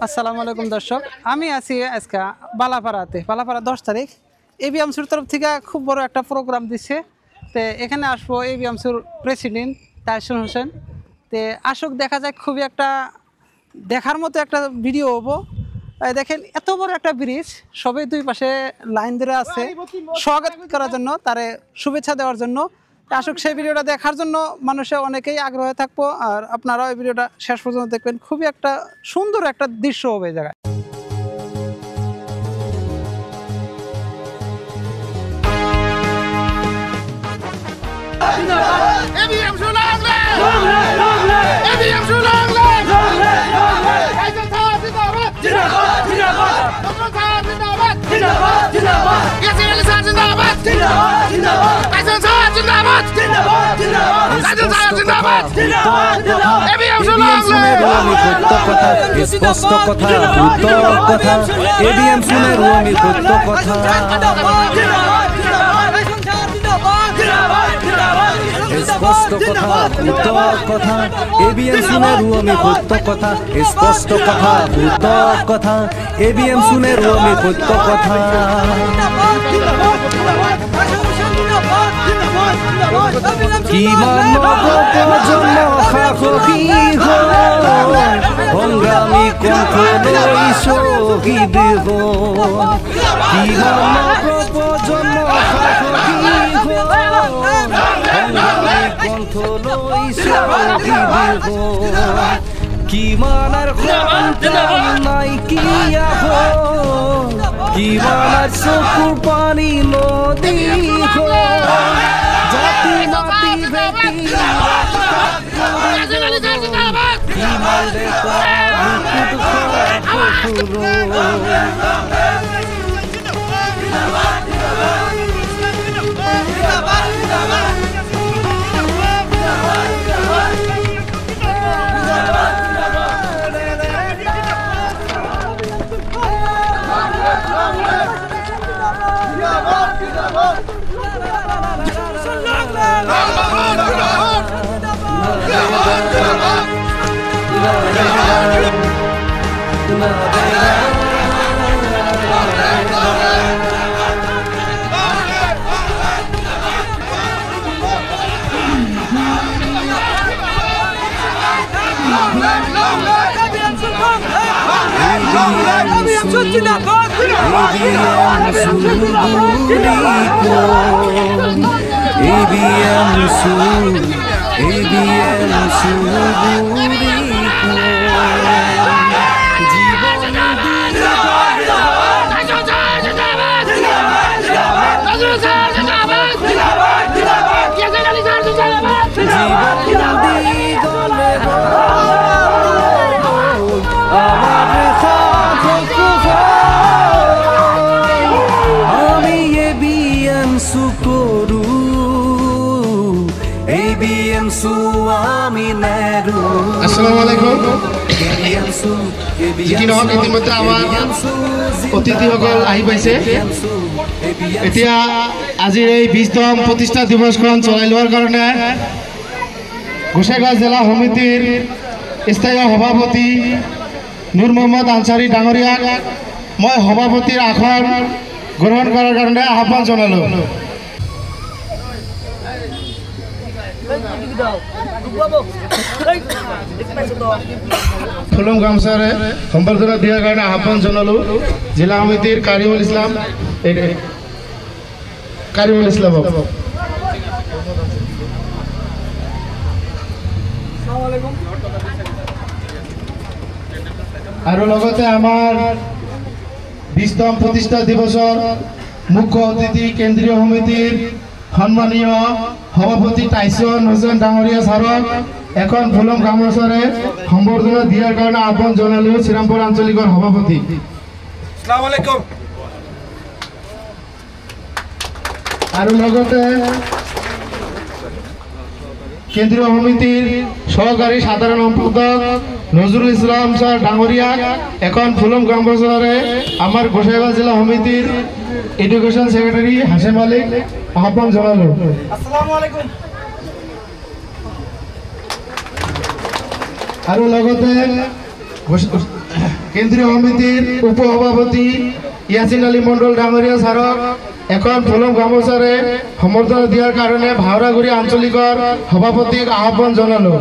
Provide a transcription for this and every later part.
আসসালামু আলাইকুম দর্শক, আমি আছি আজকে বালাপাড়াতে। বালাপাড়া 10 তারিখ এবিএমসির তরফ থেকে খুব বড় একটা প্রোগ্রাম দিচ্ছে। তো এখানে আসবো এবিএমসির প্রেসিডেন্ট তাইসুর হোসেন। তো আসুক, দেখা যায় খুবই একটা দেখার মতো একটা ভিডিও হবো। দেখেন এত বড় একটা ব্রিজ, সবাই দুই পাশে লাইন ধরে আছে স্বাগত করার জন্য, তারে শুভেচ্ছা দেওয়ার জন্য। আসুক, সেই ভিডিওটা দেখার জন্য মানুষে অনেকেই আগ্রহে থাকবো। আর আপনারাও এই ভিডিওটা শেষ পর্যন্ত দেখবেন, খুবই একটা সুন্দর একটা দৃশ্য হবে এই জায়গায়। স্পষ্ট কথা, উত্তর কথা, এবিএম শুনে রুমি সত্য কথা, স্পষ্ট কথা, উত্তর কথা, এবিএম শুনে রুমি সত্য কথা, স্পষ্ট কথা, উত্তর কথা, এবিএম শুনে রুমি সত্য কথা। কিমান নবপ্রজন্ম সাহসী সংগ্রামী কণ্ঠ লৈ শ্বহীদ কিমান নবপ্রজন্ম সাহসী সংগ্রামী কণ্ঠ লৈ শ্বহীদ কিমানৰ সন্তান নাইকিয়া হ'ল, কিমানৰ চকুৰ পানী নদী হ'ল, জাতি মাটি ভেটি কিমান ইতিমধ্যে আমাৰ অতিথিসকল আহি পাইছে। এতিয়া আজিৰ এই 20তম প্ৰতিষ্ঠা দিৱসখন চলাই লোৱাৰ কাৰণে গোসাইগাঁও জিলা সমিতিৰ স্থায়ী সভাপতি নুৰ মহম্মদ আনচাৰী ডাঙৰীয়াক মই সভাপতিৰ আসন গ্ৰহণ কৰাৰ কাৰণে আহ্বান জনালোঁ। ফুলম গামছাৰে সম্বৰ্ধনা দিয়াৰ কাৰণে আহ্বান জনালোঁ জিলা সমিতিৰ কাৰিমুল ইছলাম আৰু লগতে আমাৰ 20তম প্ৰতিষ্ঠা দিৱসৰ মুখ্য অতিথি কেন্দ্ৰীয় সমিতিৰ সন্মানীয় সভাপতি তাইসুৰ হোসেন ডাঙৰীয়া ছাৰক এখন ফুলম গামোচাৰে সম্বৰ্ধনা দিয়াৰ কাৰণে আহ্বান জনালোঁ শ্ৰীৰামপুৰ আঞ্চলিকৰ সভাপতি। আসসালামু আলাইকুম। আৰু লগতে কেন্দ্ৰীয় সমিতিৰ সহকাৰী সাধাৰণ সম্পাদক নজৰুল ইসলাম স্যাৰ ডাঙৰিয়া এখন ফুলম গামোচাৰে আমাৰ গোসাইগাঁও জিলা সমিতিৰ এডুকেশন সেক্ৰেটাৰি হাসেম মালিক আহ্বান জানালো। আসসালামু আলাইকুম। আৰু লগতে কেন্দ্ৰীয় সমিতিৰ উপসভাপতি ইয়াসিন আলী মণ্ডল ডাঙৰীয়া ছাৰক এখন ফুলম গামোচাৰে সম্বৰ্ধনা দিয়াৰ কাৰণে ভাওৰাগুৰি আঞ্চলিকৰ সভাপতিক আহ্বান জনালোঁ।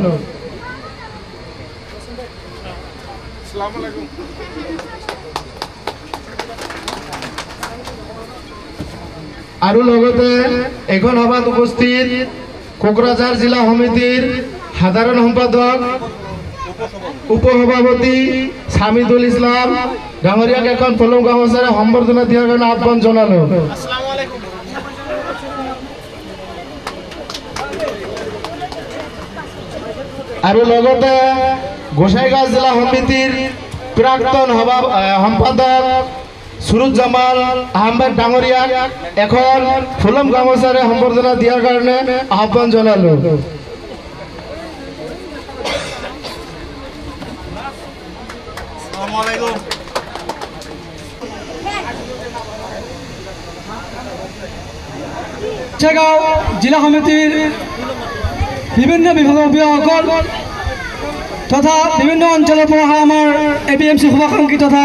আৰু লগতে এখন সভাত উপস্থিত কোকৰাঝাৰ জিলা সমিতিৰ সাধাৰণ সম্পাদক উপসভাপতি সামিদুল ইছলাম ডাঙৰীয়াক এখন ফুলম গামোচাৰে সম্বৰ্ধনা দিয়াৰ কাৰণে আহ্বান জনালোঁ। আৰু লগতে গোসাইগাঁও জিলা সমিতিৰ প্ৰাক্তন সম্পাদক সুৰুজ জামাল আহমেদ ডাঙৰীয়াক এখন ফুলম গামোচাৰে সম্বৰ্ধনা দিয়াৰ কাৰণে আহ্বান জনালোঁ। গোসাইগাঁও জিলা সমিতিৰ বিভিন্ন বিভাগীয়সকল তথা বিভিন্ন অঞ্চলৰ পৰা অহা আমাৰ APMC শুভাকাংক্ষী তথা